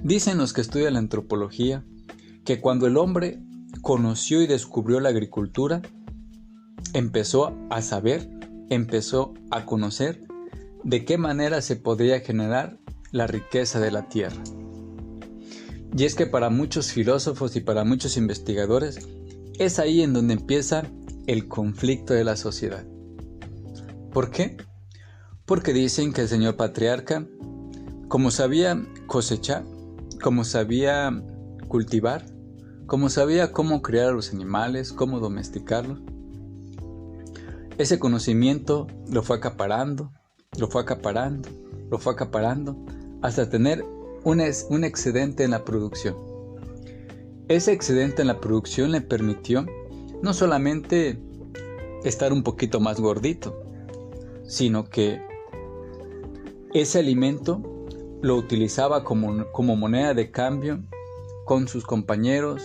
Dicen los que estudian la antropología que cuando el hombre conoció y descubrió la agricultura, empezó a saber, empezó a conocer de qué manera se podría generar la riqueza de la tierra. Y es que para muchos filósofos y para muchos investigadores es ahí en donde empieza el conflicto de la sociedad. ¿Por qué? Porque dicen que el señor patriarca, como sabía cosechar, como sabía cultivar, como sabía cómo criar a los animales, cómo domesticarlos, ese conocimiento lo fue acaparando, hasta tener un excedente en la producción. Ese excedente en la producción le permitió no solamente estar un poquito más gordito, sino que ese alimento lo utilizaba como moneda de cambio con sus compañeros,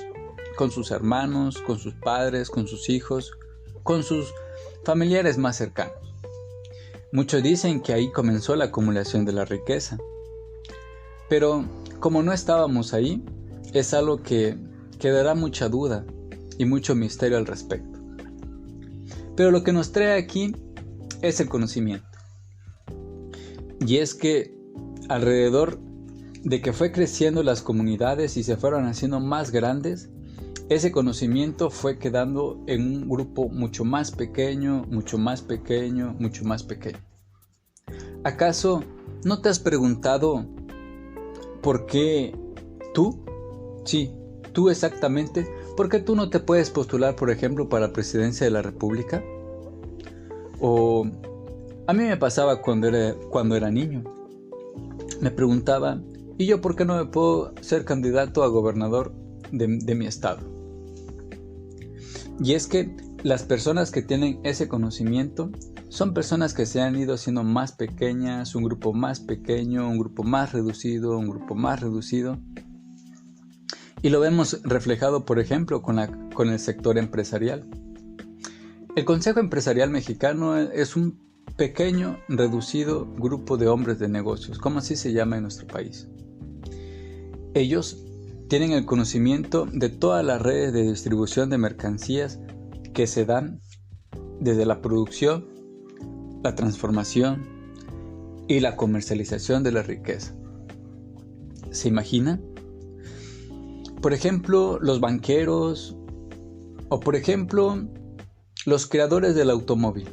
con sus hermanos, con sus padres, con sus hijos, con sus familiares más cercanos. Muchos dicen que ahí comenzó la acumulación de la riqueza. Pero como no estábamos ahí, es algo que quedará mucha duda y mucho misterio al respecto. Pero lo que nos trae aquí es el conocimiento. Y es que alrededor de que fue creciendo las comunidades y se fueron haciendo más grandes, ese conocimiento fue quedando en un grupo mucho más pequeño. ¿Acaso no te has preguntado por qué tú? Sí, tú exactamente. ¿Por qué tú no te puedes postular, por ejemplo, para la presidencia de la República? O a mí me pasaba cuando era niño. Me preguntaba, ¿y yo por qué no me puedo ser candidato a gobernador de mi estado? Y es que las personas que tienen ese conocimiento son personas que se han ido haciendo más pequeñas, un grupo más pequeño, un grupo más reducido. Y lo vemos reflejado, por ejemplo, con el sector empresarial. El Consejo Empresarial Mexicano es un pequeño, reducido grupo de hombres de negocios, como así se llama en nuestro país. Ellos tienen el conocimiento de todas las redes de distribución de mercancías que se dan desde la producción, la transformación y la comercialización de la riqueza. ¿Se imaginan? Por ejemplo, los banqueros o por ejemplo, los creadores del automóvil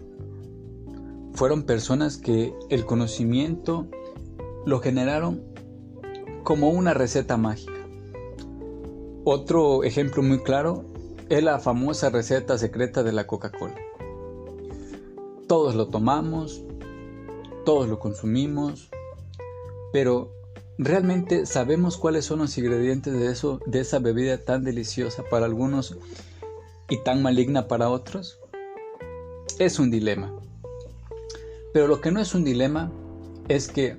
fueron personas que el conocimiento lo generaron como una receta mágica. Otro ejemplo muy claro es la famosa receta secreta de la Coca-Cola. Todos lo tomamos, todos lo consumimos, pero ¿realmente sabemos cuáles son los ingredientes de esa bebida tan deliciosa para algunos y tan maligna para otros? Es un dilema. Pero lo que no es un dilema es que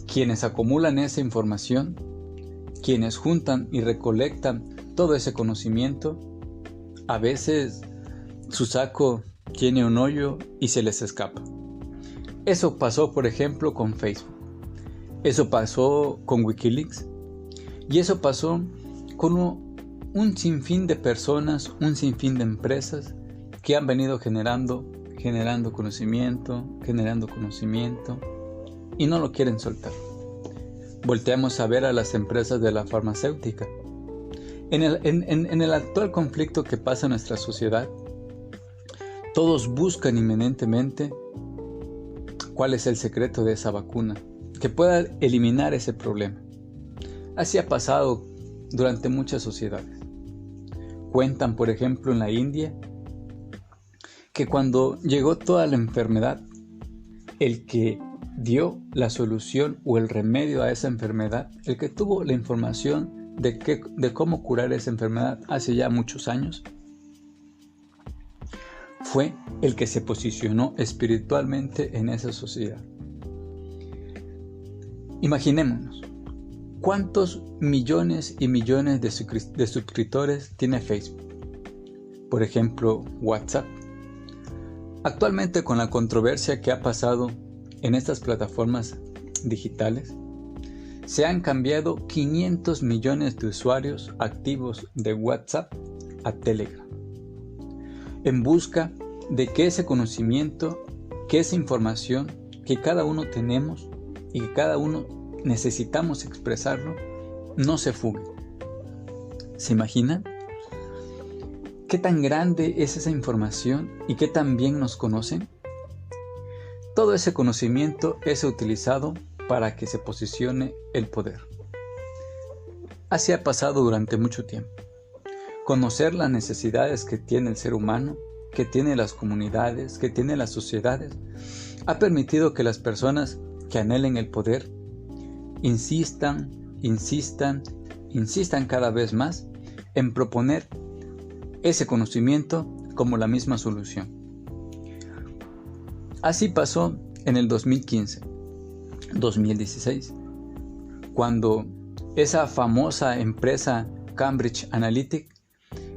quienes acumulan esa información, quienes juntan y recolectan todo ese conocimiento, a veces su saco tiene un hoyo y se les escapa. Eso pasó, por ejemplo, con Facebook. Eso pasó con Wikileaks. Y eso pasó con un sinfín de personas, un sinfín de empresas que han venido generando conocimiento y no lo quieren soltar. Volteamos a ver a las empresas de la farmacéutica. En el actual conflicto que pasa en nuestra sociedad, todos buscan inminentemente cuál es el secreto de esa vacuna que pueda eliminar ese problema. Así ha pasado durante muchas sociedades. Cuentan, por ejemplo, en la India, que cuando llegó toda la enfermedad, el que dio la solución o el remedio a esa enfermedad, el que tuvo la información de cómo curar esa enfermedad hace ya muchos años, fue el que se posicionó espiritualmente en esa sociedad. Imaginémonos, ¿cuántos millones y millones de suscriptores tiene Facebook? Por ejemplo, WhatsApp. Actualmente, con la controversia que ha pasado en estas plataformas digitales, se han cambiado 500 millones de usuarios activos de WhatsApp a Telegram, en busca de que ese conocimiento, que esa información que cada uno tenemos y que cada uno necesitamos expresarlo, no se fugue. ¿Se imaginan? ¿Qué tan grande es esa información y qué tan bien nos conocen? Todo ese conocimiento es utilizado para que se posicione el poder. Así ha pasado durante mucho tiempo. Conocer las necesidades que tiene el ser humano, que tiene las comunidades, que tiene las sociedades, ha permitido que las personas que anhelen el poder insistan cada vez más en proponer ese conocimiento como la misma solución. Así pasó en el 2015, 2016, cuando esa famosa empresa Cambridge Analytica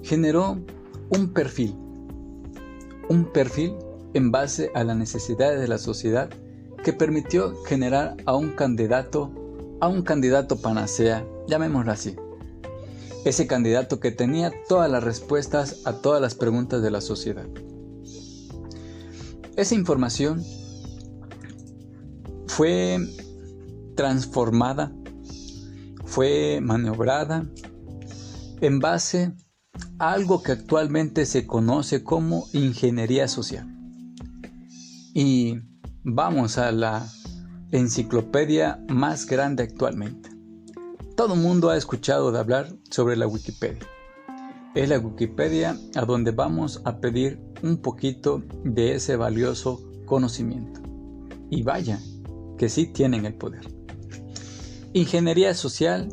generó un perfil en base a las necesidades de la sociedad que permitió generar a un candidato panacea, llamémoslo así. Ese candidato que tenía todas las respuestas a todas las preguntas de la sociedad. Esa información fue transformada, fue maniobrada en base a algo que actualmente se conoce como ingeniería social. Y vamos a la enciclopedia más grande actualmente. Todo el mundo ha escuchado de hablar sobre la Wikipedia. Es la Wikipedia a donde vamos a pedir un poquito de ese valioso conocimiento. Y vaya, que sí tienen el poder. Ingeniería social,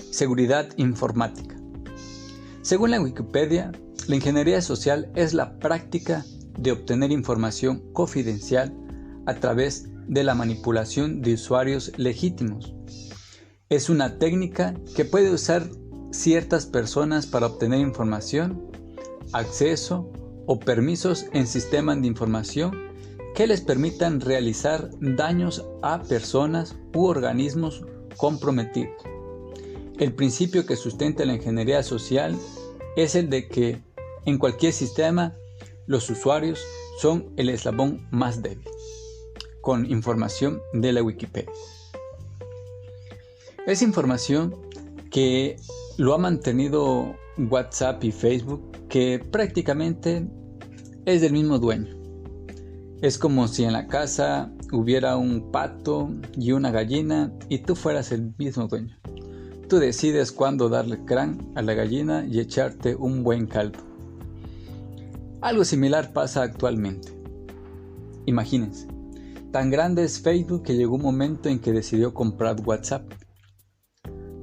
seguridad informática. Según la Wikipedia, la ingeniería social es la práctica de obtener información confidencial a través de la manipulación de usuarios legítimos. Es una técnica que puede usar ciertas personas para obtener información, acceso o permisos en sistemas de información que les permitan realizar daños a personas u organismos comprometidos. El principio que sustenta la ingeniería social es el de que en cualquier sistema los usuarios son el eslabón más débil, con información de la Wikipedia. Es información que lo ha mantenido WhatsApp y Facebook, que prácticamente es del mismo dueño. Es como si en la casa hubiera un pato y una gallina y tú fueras el mismo dueño. Tú decides cuándo darle crán a la gallina y echarte un buen caldo. Algo similar pasa actualmente. Imagínense, tan grande es Facebook que llegó un momento en que decidió comprar WhatsApp.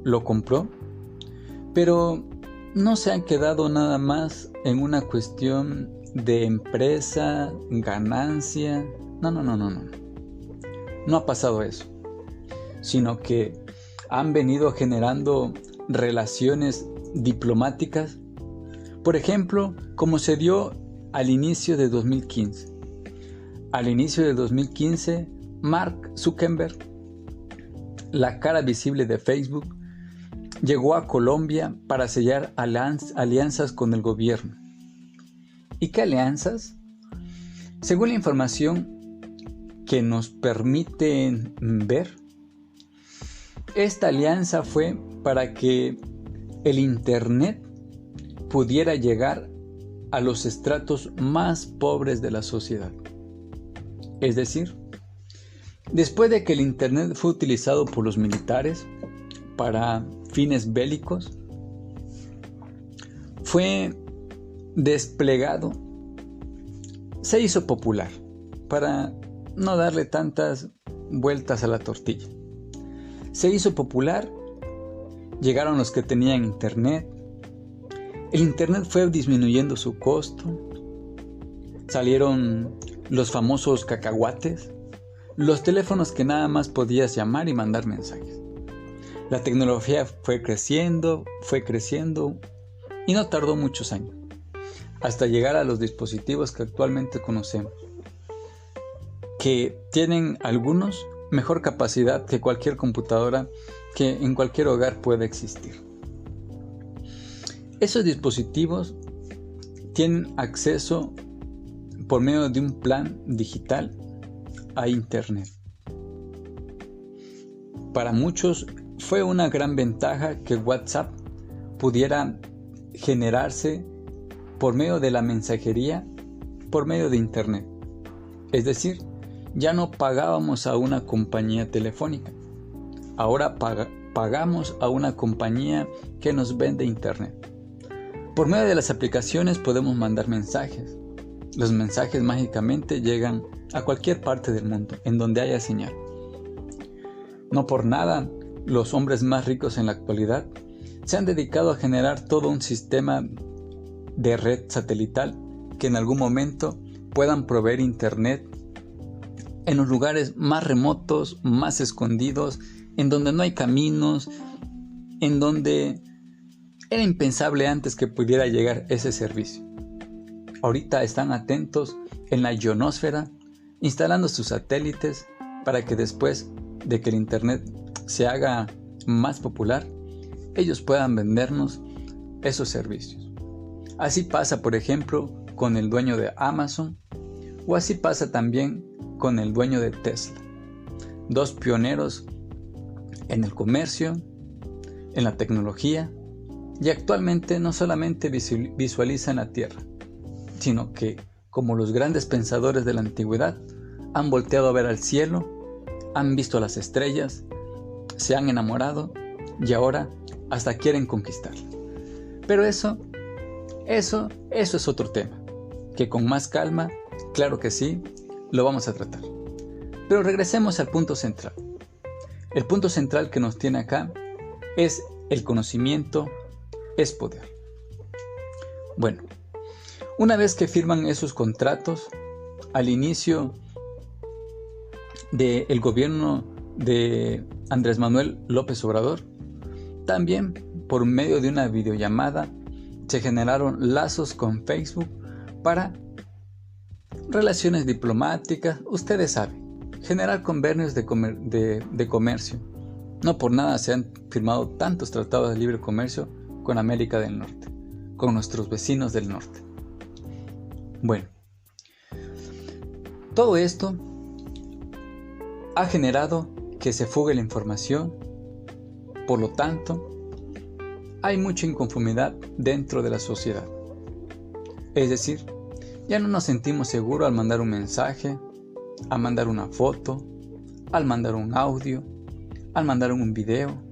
Lo compró, pero no se han quedado nada más en una cuestión de empresa, ganancia. No. No ha pasado eso, sino que han venido generando relaciones diplomáticas, por ejemplo, como se dio al inicio de 2015. Al inicio de 2015, Mark Zuckerberg, la cara visible de Facebook, llegó a Colombia para sellar alianzas con el gobierno. ¿Y qué alianzas? Según la información que nos permiten ver, esta alianza fue para que el Internet pudiera llegar a los estratos más pobres de la sociedad. Es decir, después de que el Internet fue utilizado por los militares para fines bélicos, fue desplegado, se hizo popular, para no darle tantas vueltas a la tortilla. Se hizo popular, llegaron los que tenían Internet, el Internet fue disminuyendo su costo, salieron los famosos cacahuates, los teléfonos que nada más podías llamar y mandar mensajes. La tecnología fue creciendo y no tardó muchos años, hasta llegar a los dispositivos que actualmente conocemos, que tienen algunos mejor capacidad que cualquier computadora que en cualquier hogar pueda existir. Esos dispositivos tienen acceso por medio de un plan digital a Internet. Para muchos fue una gran ventaja que WhatsApp pudiera generarse por medio de la mensajería, por medio de Internet. Es decir, ya no pagábamos a una compañía telefónica. Ahora pagamos a una compañía que nos vende Internet. Por medio de las aplicaciones podemos mandar mensajes. Los mensajes mágicamente llegan a cualquier parte del mundo, en donde haya señal. No por nada, los hombres más ricos en la actualidad se han dedicado a generar todo un sistema de red satelital que en algún momento puedan proveer Internet en los lugares más remotos, más escondidos, en donde no hay caminos, en donde era impensable antes que pudiera llegar ese servicio. Ahorita están atentos en la ionosfera, instalando sus satélites para que después de que el Internet se haga más popular, ellos puedan vendernos esos servicios. Así pasa, por ejemplo, con el dueño de Amazon, o así pasa también con el dueño de Tesla. Dos pioneros en el comercio, en la tecnología, y actualmente no solamente visualizan la Tierra, sino que, como los grandes pensadores de la antigüedad, han volteado a ver al cielo, han visto las estrellas, se han enamorado y ahora hasta quieren conquistar. Pero eso es otro tema, que con más calma, claro que sí, lo vamos a tratar. Pero regresemos al punto central. El punto central que nos tiene acá es el conocimiento es poder. Bueno, una vez que firman esos contratos, al inicio del gobierno de Andrés Manuel López Obrador, también por medio de una videollamada se generaron lazos con Facebook para relaciones diplomáticas, ustedes saben, generar convenios de comercio. No por nada se han firmado tantos tratados de libre comercio con América del Norte, con nuestros vecinos del norte. Bueno, todo esto ha generado que se fugue la información, por lo tanto, hay mucha inconformidad dentro de la sociedad. Es decir, ya no nos sentimos seguros al mandar un mensaje, al mandar una foto, al mandar un audio, al mandar un video.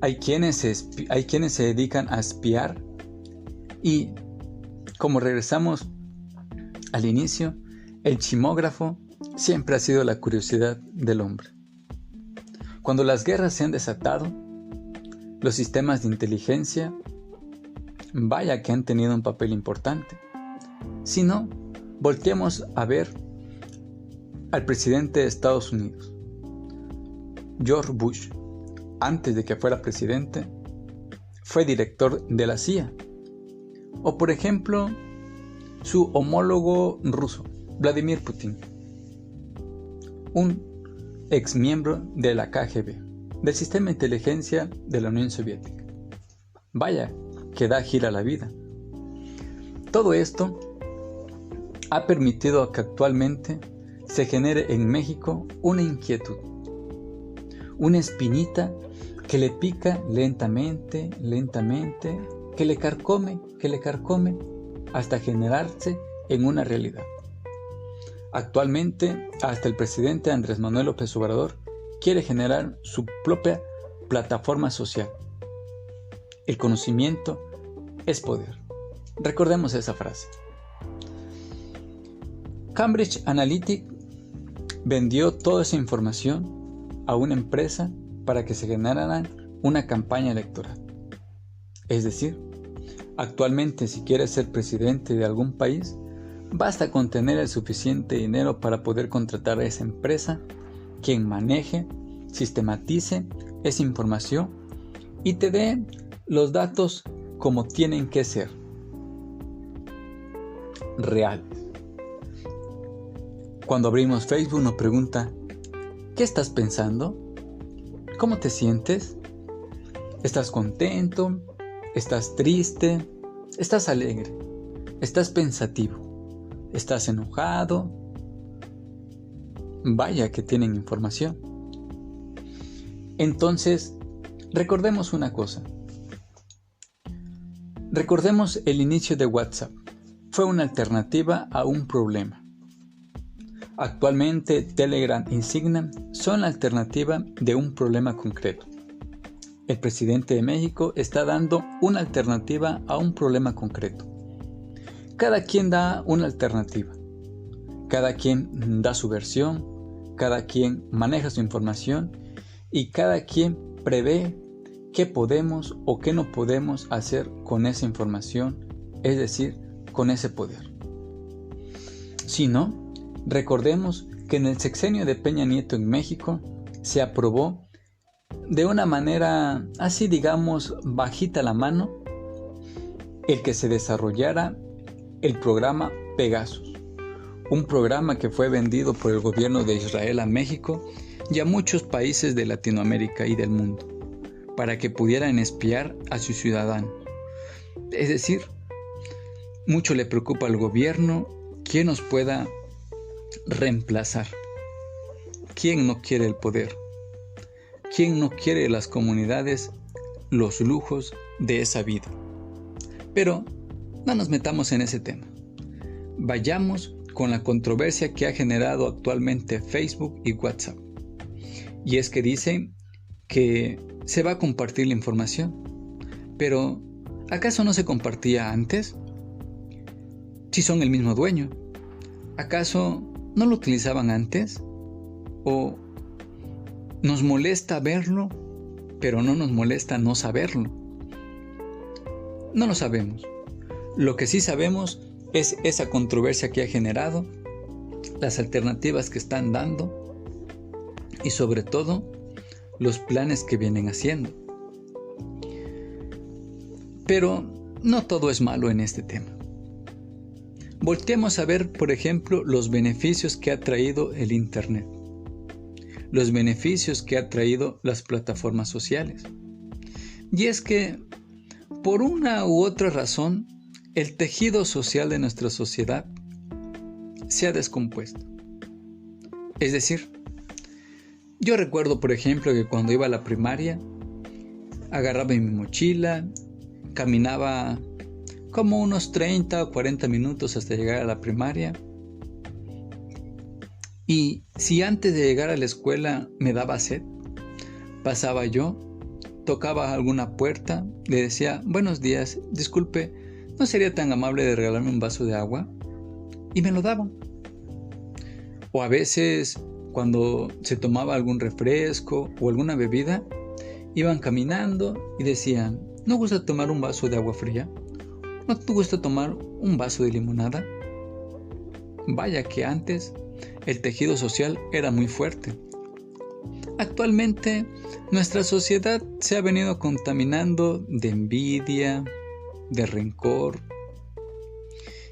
Hay quienes se dedican a espiar y, como regresamos al inicio, el chismógrafo siempre ha sido la curiosidad del hombre. Cuando las guerras se han desatado, los sistemas de inteligencia, vaya que han tenido un papel importante. Si no, volteemos a ver al presidente de Estados Unidos, George Bush. Antes de que fuera presidente, fue director de la CIA. O por ejemplo, su homólogo ruso, Vladimir Putin, un ex miembro de la KGB, del sistema de inteligencia de la Unión Soviética. Vaya, que da gira a la vida. Todo esto ha permitido que actualmente se genere en México una inquietud, una espinita que le pica lentamente, que le carcome, hasta generarse en una realidad. Actualmente, hasta el presidente Andrés Manuel López Obrador quiere generar su propia plataforma social. El conocimiento es poder. Recordemos esa frase. Cambridge Analytica vendió toda esa información a una empresa para que se generara una campaña electoral. Es decir, actualmente si quieres ser presidente de algún país, basta con tener el suficiente dinero para poder contratar a esa empresa, quien maneje, sistematice esa información y te dé los datos como tienen que ser, reales. Cuando abrimos Facebook nos pregunta, ¿qué estás pensando? ¿Cómo te sientes? ¿Estás contento? ¿Estás triste? ¿Estás alegre? ¿Estás pensativo? ¿Estás enojado? Vaya que tienen información. Entonces, recordemos una cosa. Recordemos el inicio de WhatsApp. Fue una alternativa a un problema. Actualmente Telegram y Signal son la alternativa de un problema concreto. El presidente de México está dando una alternativa a un problema concreto. Cada quien da una alternativa. Cada quien da su versión, cada quien maneja su información y cada quien prevé qué podemos o qué no podemos hacer con esa información, es decir, con ese poder. Si no, recordemos que en el sexenio de Peña Nieto en México se aprobó de una manera así, digamos, bajita la mano, el que se desarrollara el programa Pegasus, un programa que fue vendido por el gobierno de Israel a México y a muchos países de Latinoamérica y del mundo, para que pudieran espiar a sus ciudadanos. Es decir, mucho le preocupa al gobierno quién nos pueda reemplazar. ¿Quién no quiere el poder? ¿Quién no quiere las comunidades, los lujos de esa vida? Pero no nos metamos en ese tema. Vayamos con la controversia que ha generado actualmente Facebook y WhatsApp. Y es que dicen que se va a compartir la información. Pero, ¿acaso no se compartía antes? Si son el mismo dueño. ¿Acaso no lo utilizaban antes? ¿O nos molesta verlo, pero no nos molesta no saberlo? No lo sabemos. Lo que sí sabemos es esa controversia que ha generado, las alternativas que están dando y sobre todo los planes que vienen haciendo. Pero no todo es malo en este tema. Volteemos a ver, por ejemplo, los beneficios que ha traído el Internet, los beneficios que ha traído las plataformas sociales. Y es que, por una u otra razón, el tejido social de nuestra sociedad se ha descompuesto. Es decir, yo recuerdo, por ejemplo, que cuando iba a la primaria, agarraba mi mochila, caminaba como unos 30 o 40 minutos hasta llegar a la primaria. Y si antes de llegar a la escuela me daba sed, pasaba yo, tocaba alguna puerta, le decía, buenos días, disculpe, ¿no sería tan amable de regalarme un vaso de agua? Y me lo daban. O a veces, cuando se tomaba algún refresco o alguna bebida, iban caminando y decían, ¿no gusta tomar un vaso de agua fría? ¿No te gusta tomar un vaso de limonada? Vaya que antes el tejido social era muy fuerte. Actualmente nuestra sociedad se ha venido contaminando de envidia, de rencor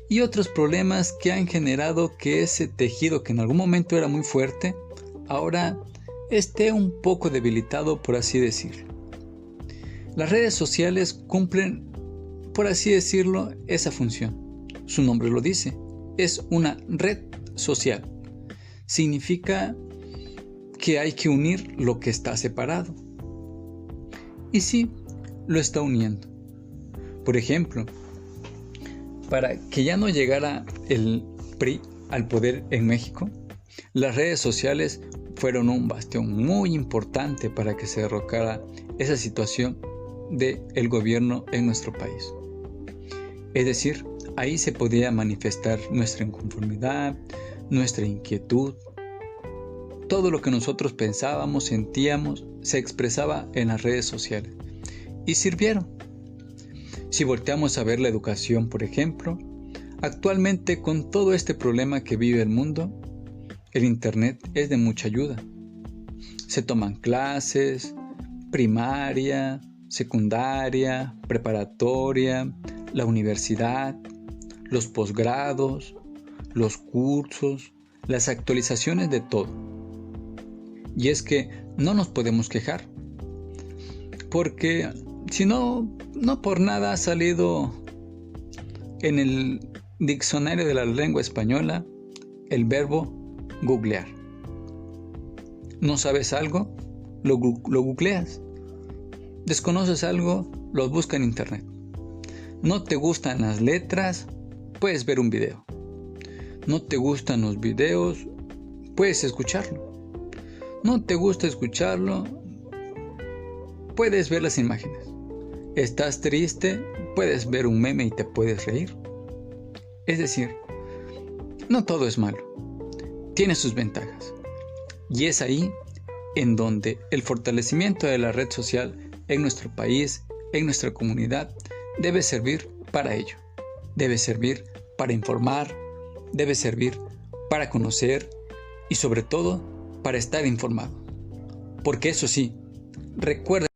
y otros problemas que han generado que ese tejido que en algún momento era muy fuerte, ahora esté un poco debilitado, por así decirlo. Las redes sociales cumplen, por así decirlo, esa función. Su nombre lo dice, es una red social. Significa que hay que unir lo que está separado. Y sí, lo está uniendo. Por ejemplo, para que ya no llegara el PRI al poder en México, las redes sociales fueron un bastión muy importante para que se derrocara esa situación del gobierno en nuestro país. Es decir, ahí se podía manifestar nuestra inconformidad, nuestra inquietud. Todo lo que nosotros pensábamos, sentíamos, se expresaba en las redes sociales y sirvieron. Si volteamos a ver la educación, por ejemplo, actualmente con todo este problema que vive el mundo, el Internet es de mucha ayuda. Se toman clases, primaria, secundaria, preparatoria, la universidad, los posgrados, los cursos, las actualizaciones de todo. Y es que no nos podemos quejar, porque si no por nada ha salido en el diccionario de la lengua española el verbo googlear. ¿No sabes algo? Lo googleas. ¿Desconoces algo? Lo buscas en internet. ¿No te gustan las letras? Puedes ver un video. ¿No te gustan los videos? Puedes escucharlo. ¿No te gusta escucharlo? Puedes ver las imágenes. ¿Estás triste? Puedes ver un meme y te puedes reír. Es decir, no todo es malo. Tiene sus ventajas. Y es ahí en donde el fortalecimiento de la red social en nuestro país, en nuestra comunidad, debe servir para ello. Debe servir para informar, debe servir para conocer y sobre todo para estar informado. Porque eso sí, recuerda